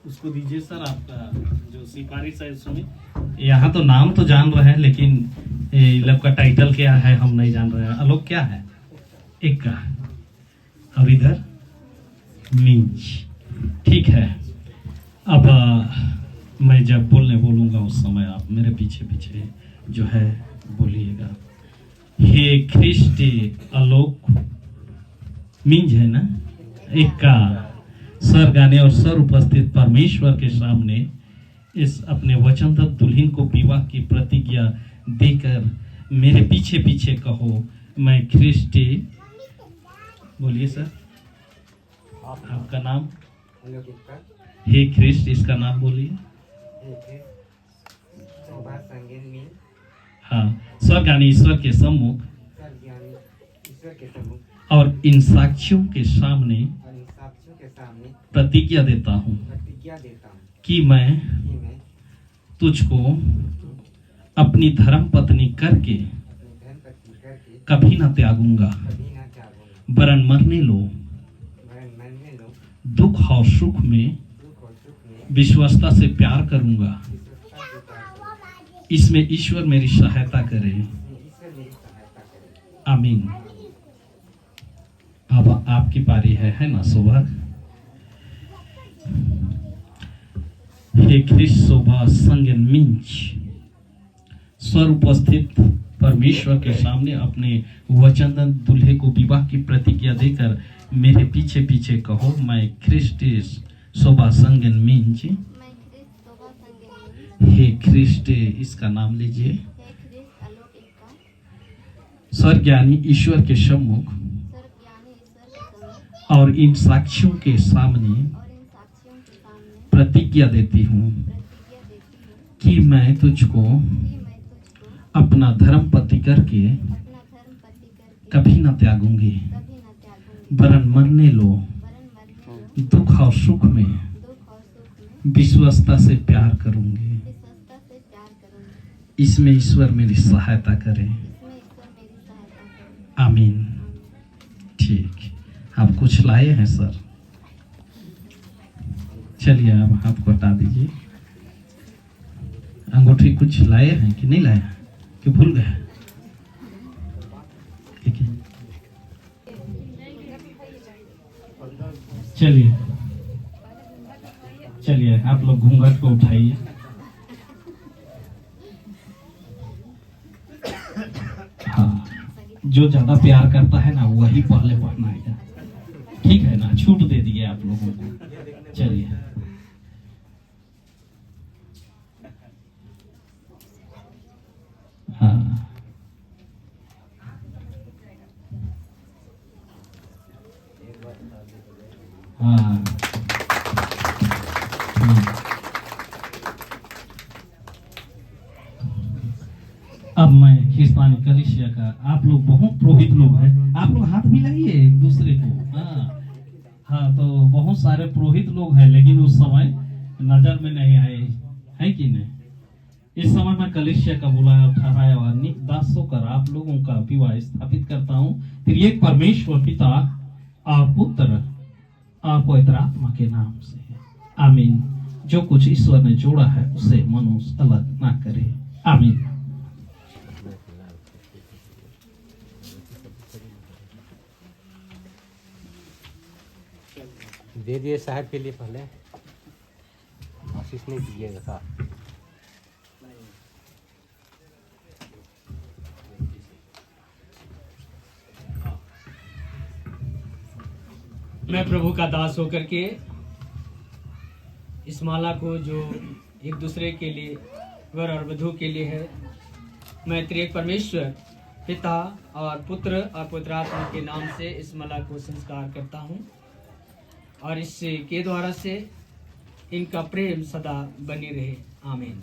उसको दीजिए सर, आपका जो सिफारिश है उसमें। यहाँ तो नाम तो जान रहे हैं, लेकिन लब का टाइटल क्या है हम नहीं जान रहे हैं। आलोक क्या है? एक का, और इधर मिंच। ठीक है, अब मैं जब बोलूंगा उस समय आप मेरे पीछे पीछे जो है बोलिएगा। हे ख्रिस्टी आलोक मिंज है ना, एक का सर गाने और सर उपस्थित परमेश्वर के सामने इस अपने वचनदत्त दुल्हन को विवाह की प्रतिज्ञा देकर मेरे पीछे पीछे कहो, मैं ख्रिस्टी। बोलिए सर, आपका नाम? हे ख्रिस्ट, इसका नाम बोलिए। हाँ, सर गाने ईश्वर के सम्मुख और इन साक्षियों के सामने प्रतिज्ञा देता हूँ कि मैं तुझको अपनी धर्म पत्नी करके कभी न त्यागूंगा, वरन मरने लो दुख और सुख में विश्वस्ता से प्यार करूंगा। इसमें ईश्वर मेरी सहायता करे। आमीन। अब आपकी पारी है ना सौभाग्य? हे ख्रिस्ट शोभा संगन मिंच, स्वर उपस्थित परमेश्वर के सामने अपने वचनदत्त दूल्हे को विवाह की प्रतिज्ञा देकर मेरे पीछे पीछे कहो, मैं ख्रिस्ट शोभा संगन मिंच। हे ख्रिस्ट, इसका नाम लीजिए। सर ज्ञानी ईश्वर के सम्मुख और इन साक्षियों के सामने प्रतिज्ञा देती हूँ कि मैं तुझको अपना धर्म पति करके कभी न त्यागूंगी, वरन मरने लो दुख और सुख में विश्वस्ता से प्यार करूंगी। इसमें ईश्वर मेरी सहायता करे। आमीन। ठीक, आप कुछ लाए हैं सर? चलिए अब आपको हटा दीजिए। अंगूठी कुछ लाए हैं कि नहीं लाए हैं, कि भूल गए? ठीक है, चलिए चलिए आप लोग घूंघट को उठाइए। हाँ, जो ज्यादा प्यार करता है ना वही पहले पहनाएगा, ठीक है ना? छूट दे दिए आप लोगों को। चलिए, हाँ हाँ, अब मैं खिस्तानी कलिसिया का, आप लोग बहुत पुरोहित लोग हैं, आप लोग हाथ मिलाइए एक दूसरे को। हाँ हाँ, तो बहुत सारे पुरोहित लोग हैं, लेकिन उस समय नजर में नहीं आए, है कि नहीं। इस समय मैं कलिसिया का बुलाया ठहराया हुआ निक दास होकर आप लोगों का विवाह स्थापित करता हूँ फिर एक परमेश्वर पिता और पुत्र और पवित्र आत्मा के नाम से, आमीन। जो कुछ ईश्वर ने जोड़ा है उसे मनुष्य अलग ना करे, आमीन। दे दिए साहब के लिए, पहले आशीष नहीं दीजिएगा का। मैं प्रभु का दास होकर के इस माला को जो एक दूसरे के लिए वर और वधू के लिए है, मैं त्रिएक परमेश्वर पिता और पुत्र और पवित्र आत्मा के नाम से इस माला को संस्कार करता हूँ और इससे के द्वारा से इनका प्रेम सदा बनी रहे, आमीन।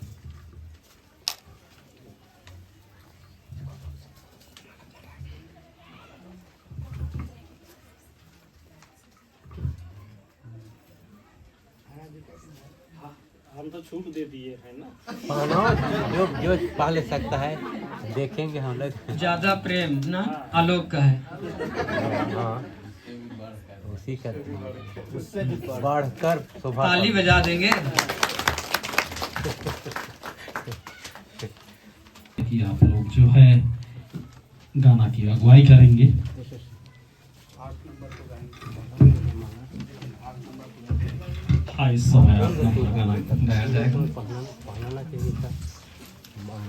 हम तो छूट दे दिए है ना, जो जो पा ले सकता है, देखेंगे हम लोग। ज्यादा प्रेम ना आलोक का है। हाँ, उसी का बढ़कर शोभा। ताली बजा देंगे। कि आप लोग जो है गाना की अगुवाई करेंगे। हाँ, इस समय आप गाना गाया जाएगा। पहनाना चाहिए था,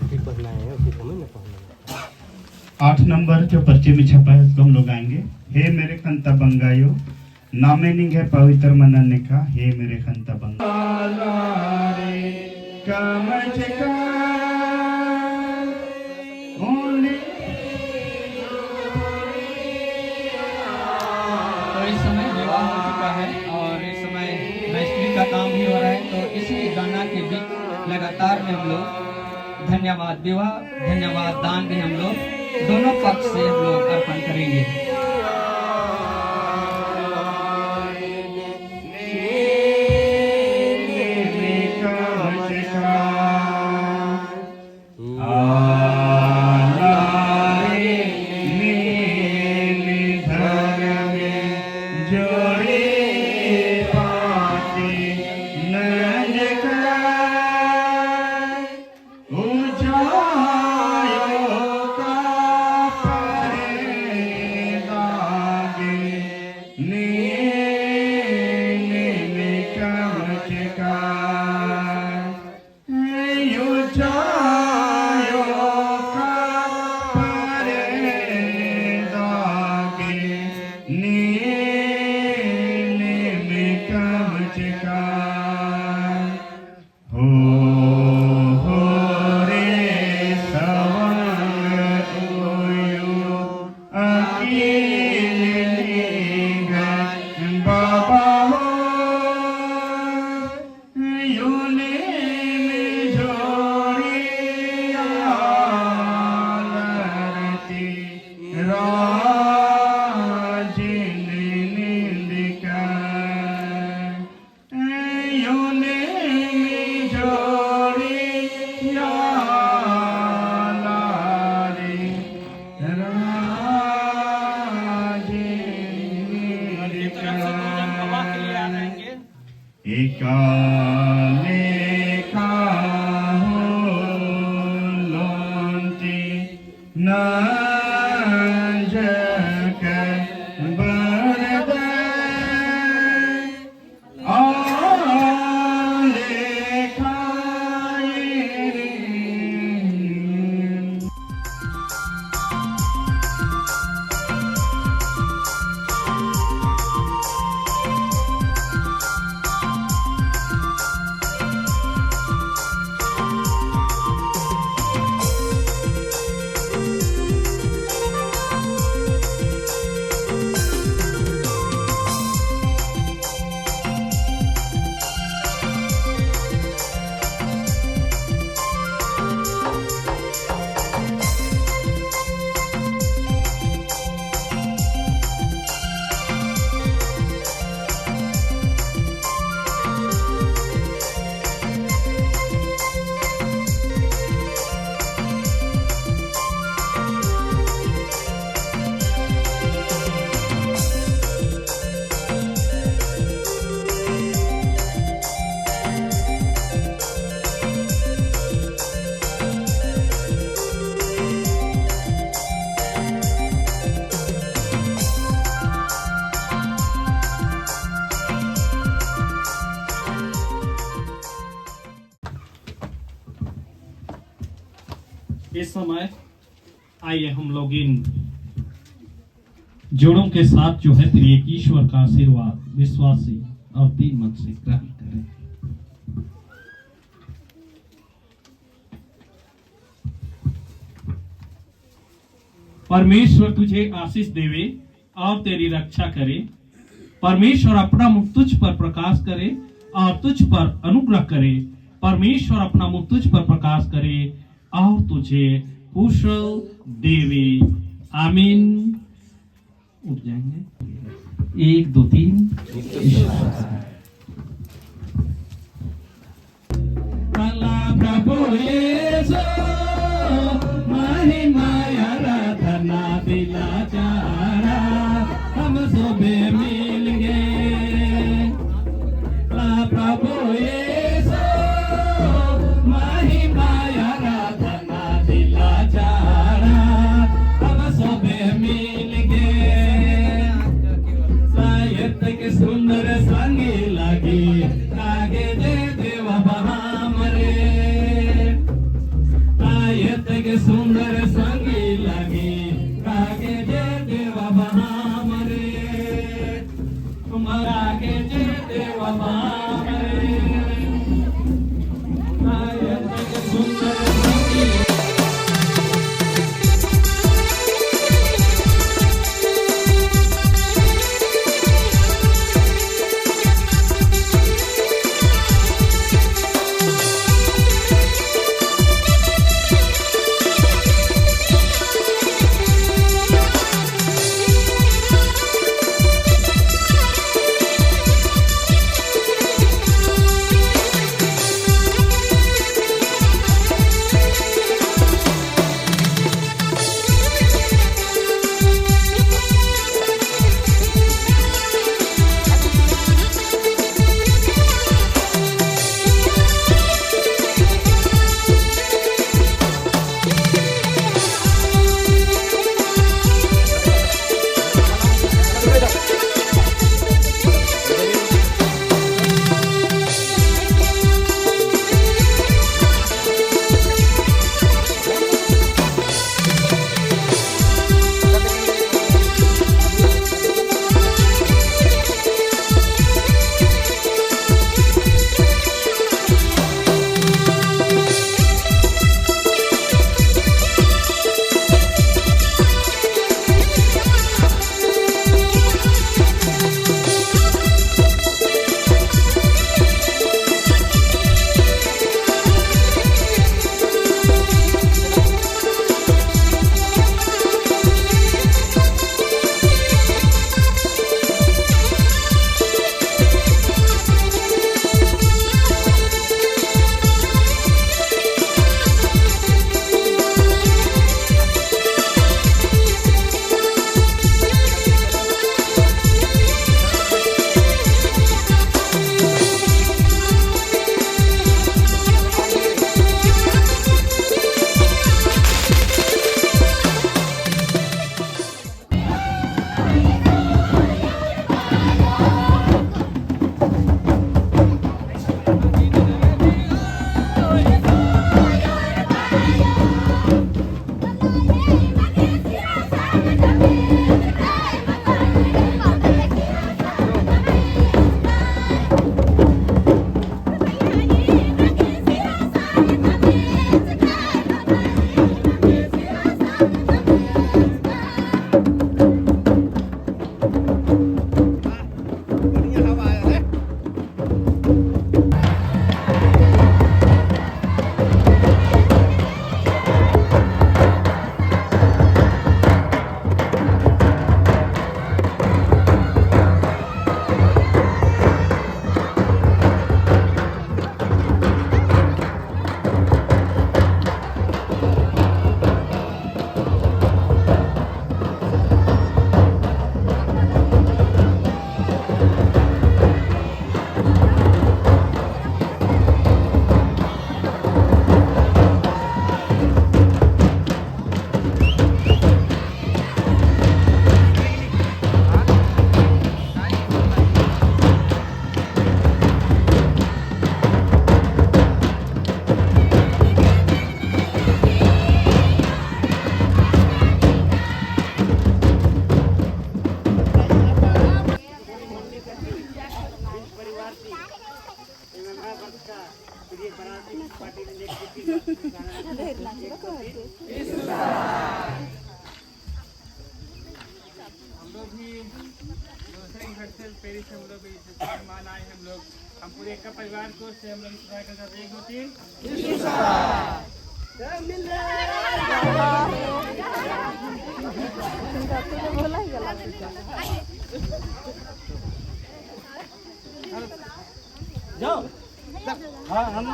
अभी पहना है उसी समय में पहनाना। 8 नंबर जो पर्चे में छपा है उसको हम लोग गाएंगे। हे मेरे खंता बंगायो नामे निंग है पवित्र मनने का, हे मेरे खंता तो इस समय विवाह हो चुका है और इस समय रजिस्ट्री का काम भी हो रहा है, तो इसी गाना के बीच लगातार में हम लोग धन्यवाद विवाह धन्यवाद दान भी हम लोग दोनों पक्ष से हम लोग अर्पण करेंगे। इस समय आइए हम लोग इन जोड़ों के साथ जो है प्रिय ईश्वर का आशीर्वाद विश्वासी और दीन मन से ग्रहण करें। परमेश्वर तुझे आशीष देवे और तेरी रक्षा करे। परमेश्वर अपना मुख तुझ पर प्रकाश करे और तुझ पर अनुग्रह करे। परमेश्वर अपना मुख तुझ पर प्रकाश करे और तुझे कुशल देवे। आमीन। उठ जाएंगे। 1 2 3। प्रभु यीशु महिमाया आराधना दिला चारा हम सुबह मिल गए। प्रभु यीशु महिमाया आराधना दिला चारा हम सुबह मिल गए। सायत के सुंदर सा हम लोग भी दूसरे घर से पेरिस से हम लोग भी मेहमान आए हम लोग हम पूरे एक परिवार को से हम लोग इंतजार कर रहे हैं 1 2 3 जाओ हाँ हम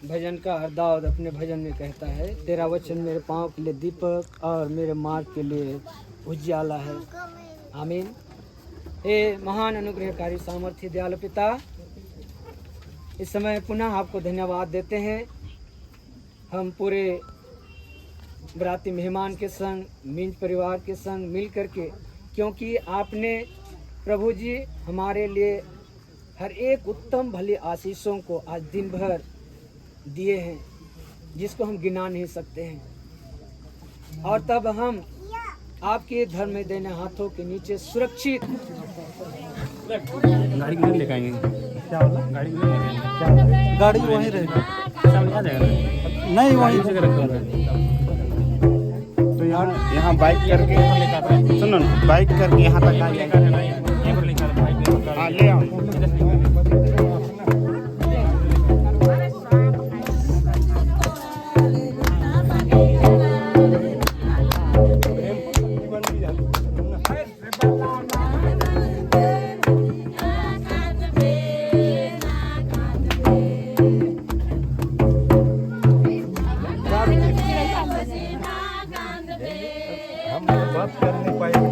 भजन का दाऊद अपने भजन में कहता है, तेरा वचन मेरे पाँव के लिए दीपक और मेरे मार्ग के लिए उजियाला है। आमीन। हे महान अनुग्रहकारी सामर्थ्य दयालु पिता, इस समय पुनः आपको धन्यवाद देते हैं। हम पूरे बराती मेहमान के संग, मिंज परिवार के संग मिल करके, क्योंकि आपने प्रभु जी हमारे लिए हर एक उत्तम भली आशीषों को आज दिन भर दिए हैं, जिसको हम गिना नहीं सकते हैं। और तब हम आपके धर्म में देने हाथों के नीचे सुरक्षित गाड़ी किधर लेके आएंगे? क्या होगा? गाड़ी किधर लेके आएंगे? गाड़ी वहीं रहेगा, सामने आ जाएगा नहीं वहीं से रखा तो यहाँ बाइक करके सुनो ना, बाइक करके यहाँ तक आ जाएगा। ले आओ। हम बात कर नहीं पाए।